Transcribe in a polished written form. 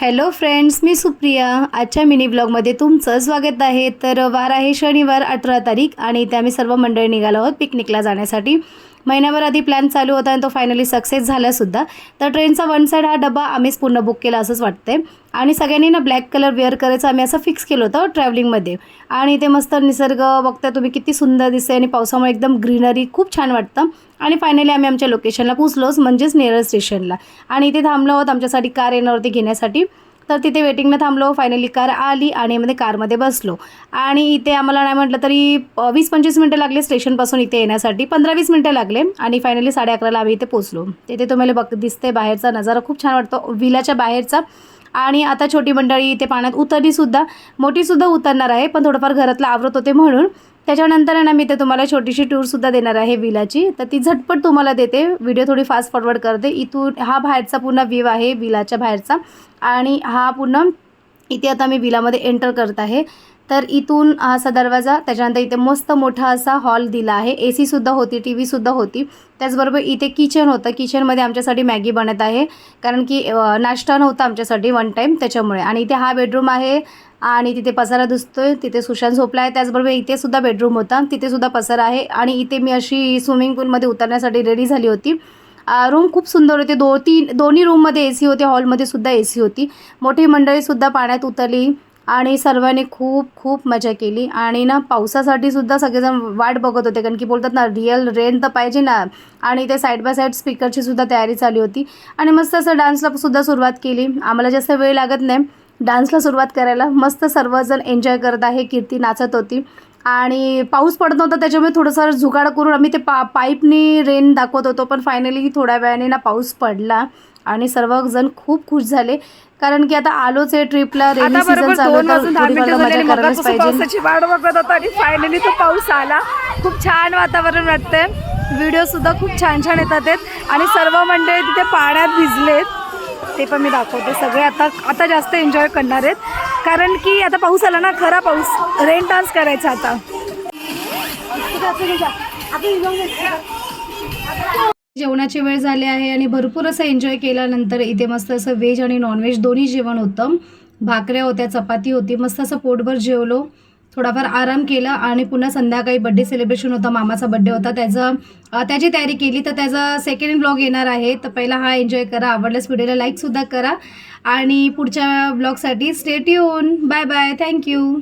Hello friends, मी सुप्रिया. आजच्या mini ब्लॉगमध्ये तुमचं स्वागत आहे. तर वार आहे शनिवार 18 तारीख आणि इथे आम्ही सर्व मंडळी निघालो आहोत पिकनिकला जाण्यासाठी. महिनाभर आधी प्लॅन चालू होता आणि तो फायनली सक्सेस झालासुद्धा. तर ट्रेनचा वन साईड हा डबा आम्हीच पूर्ण बुक केला असंच वाटतंय आणि सगळ्यांनी ना ब्लॅक कलर वेअर करायचं आम्ही असं फिक्स केलं होतं ट्रॅव्हलिंगमध्ये. आणि ते मस्त निसर्ग बघता तुम्ही किती सुंदर दिसते आणि पावसामुळे एकदम ग्रीनरी खूप छान वाटतं. आणि फायनली आम्ही आमच्या लोकेशनला पोहोचलोच, म्हणजेच नियर स्टेशनला. आणि इथे थांबलो आहोत आमच्यासाठी कार येणार होती घेण्यासाठी. तर तिथे वेटिंगला थांबलो. फायनली कार आली आणि मध्ये कारमध्ये बसलो. आणि इथे आम्हाला नाही म्हटलं तरी 20-25 मिनटं लागले स्टेशनपासून इथे येण्यासाठी. 15-20 मिनटं लागले आणि फायनली 11:30ला आम्ही इथे पोहोचलो. तिथे तुम्हाला दिसते बाहेरचा नजारा खूप छान वाटतो विलाच्या बाहेरचा. आणि आता छोटी मंडळी इथे पाण्यात उतरलीसुद्धा, मोठीसुद्धा उतरणार आहे, पण थोडंफार घरातलं आवरत होते म्हणून. त्याच्यानंतर ना मी ते तुम्हाला छोटीशी टूरसुद्धा देणार आहे विलाची, तर ती झटपट तुम्हाला देते. व्हिडिओ थोडी फास्ट फॉरवर्ड करते. इथून हा बाहेरचा पूर्ण व्ह्यू आहे विलाच्या बाहेरचा आणि हा पूर्ण इथे आता मी विलामध्ये एंटर करत आहे. तर इथून हा असा दरवाजा, त्याच्यानंतर इथे मस्त मोठा असा हॉल दिला आहे. AC सुद्धा होती, TV सुद्धा होती. त्याचबरोबर इथे किचन होतं. किचनमध्ये आमच्यासाठी मॅगी बनत आहे, कारण की नाश्ता नव्हता आमच्यासाठी वन टाईम त्याच्यामुळे. आणि इथे हा बेडरूम आहे आणि तिथे पसारा दिसतोय. तिथे सुशांत झोपला आहे. त्याचबरोबर इथे सुद्धा बेडरूम होता, तिथे सुद्धा पसारा आहे. आणि इथे मी अशी स्विमिंग पूलमध्ये उतरण्यासाठी रेडी झाली होती. रूम खूप सुंदर होते. दोन्ही रूममध्ये AC होते, हॉलमध्ये सुद्धा AC होती. मोठी मंडळीसुद्धा पाण्यात उतरली आणि सर्वांनी खूप खूप मजा केली. आणि ना पावसासाठी सुद्धा सगळेजण वाट बघत होते, कारण की बोलतात ना रिअल रेन तर पाहिजे ना. आणि ते साईड बाय साईड स्पीकरची सुद्धा तयारी चालू होती. आणि मस्त असं डान्सला सुद्धा सुरुवात केली. आम्हाला जास्त वेळ लागत नाही डान्सला सुरुवात करायला. मस्त सर्वजण एन्जॉय करत आहे. कीर्ती नाचत होती आणि पाऊस पडत नव्हता, त्याच्यामुळे थोडंसं जुगाड करून आम्ही ते पाईपनी रेन दाखवत होतो. पण फायनली थोड्या वेळाने ना पाऊस पडला आणि सर्वजण खूप खुश झाले, कारण की आता आलोच आहे ट्रिपला. रेनी सीझन चालू आहे तर थोडीफार मजा करायलाच पाहिजे. पावसाची वाट बघत होता आणि फायनली तो पाऊस आला. खूप छान वातावरण वाटतंय. व्हिडिओ सुद्धा खूप छान छान येतात आणि सर्व मंडळी तिथे पाण्यात भिजलेत, ते पण मी दाखवते. सगळे आता जास्त एन्जॉय करणार आहेत, कारण की आता पाऊस आला ना, खरा पाऊस. रेन डान्स करायचा आता. जेवणाची वेळ झाली आहे आणि भरपूर असं एन्जॉय केल्यानंतर इथे मस्त असं व्हेज आणि नॉनव्हेज दोन्ही जेवण होतं. भाकऱ्या होत्या, चपाती होती. मस्त असं पोटभर जेवलो, थोडाफार आराम केला आणि पुन्हा संध्याकाळी बड्डे सेलिब्रेशन होता. मामाचा बड्डे होता, त्याची तयारी केली. तर त्याचा सेकंड ब्लॉग येणार आहे. तर पहिला हा एन्जॉय करा. आवडल्यास व्हिडिओला लाईकसुद्धा करा आणि पुढच्या ब्लॉगसाठी stay tuned. Bye bye. Thank you.